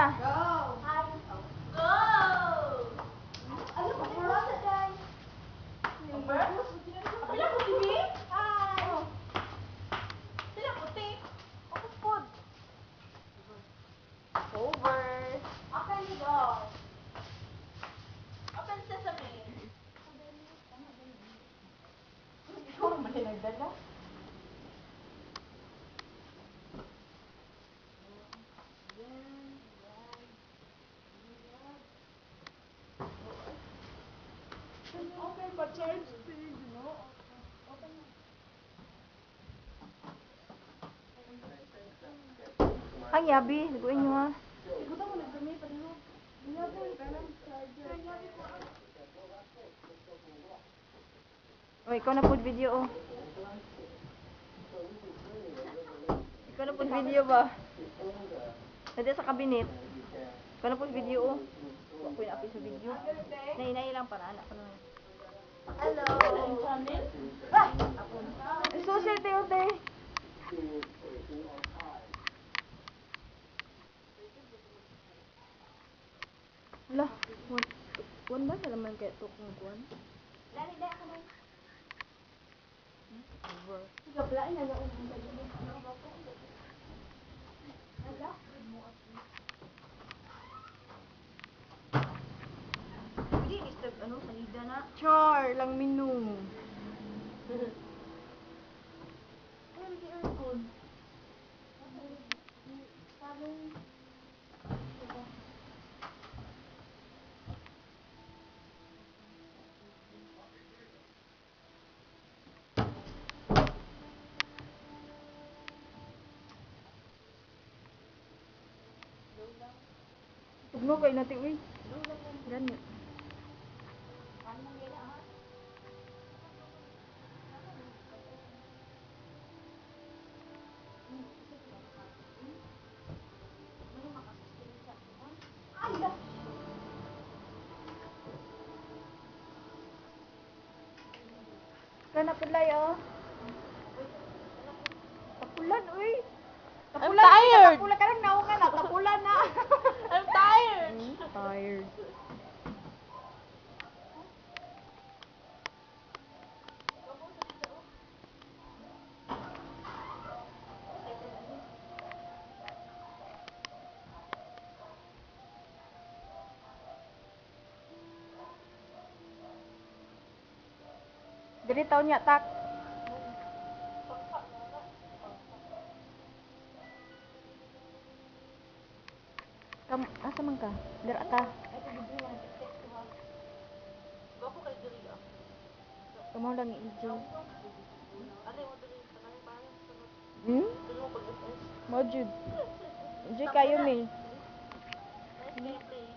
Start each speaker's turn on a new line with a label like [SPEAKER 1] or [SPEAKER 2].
[SPEAKER 1] Go! Go! Ano ko ni Rosa, guys? Number? Pila ko TV? Hi! Pila ko TV? Ako food. Over. Open the door. Open sesame. Ikaw naman yung nagdala. Open pa charge thing, no? Open na.
[SPEAKER 2] Ang yabi, luguin nyo ha.
[SPEAKER 1] Ikaw mo nagdami pa rin mo. Yabi, kanang charger. Yabi ko.
[SPEAKER 2] O, ikaw na po video oh. Ikaw na po video ba? Nandiyan sa kabinet. Ikaw na po video oh. Ako yung api sa video. Nainay lang para anak ko naman.
[SPEAKER 1] Hello. Channel?
[SPEAKER 2] Social te. Lah, kuan ba sa laman kaya to kung kuan?
[SPEAKER 1] Lali na ako na.
[SPEAKER 2] Over.
[SPEAKER 1] Gablain na lang ang dali. Hala?
[SPEAKER 2] Hindi, disturb ano, salida na. Char, lang minum.
[SPEAKER 1] Ano di aircon? Parang
[SPEAKER 2] Tugno kay natin, uy. Ganyan. Kana pulay oh. Tapulan, uy.
[SPEAKER 1] I'm tired.
[SPEAKER 2] Tapulan ka lang naungan na, tapulan na.
[SPEAKER 1] I'm tired.
[SPEAKER 2] Tired. Dili taon niya tak. Asa man ka? Dira ka.
[SPEAKER 1] Gako kay diri ah.
[SPEAKER 2] Kamo lang i-EJ.
[SPEAKER 1] Ano mo diri sa kanang bahay?
[SPEAKER 2] Hmm?
[SPEAKER 1] Diri mo pag-SS.
[SPEAKER 2] Mojud. EJ kayo ni.
[SPEAKER 1] Nice gameplay.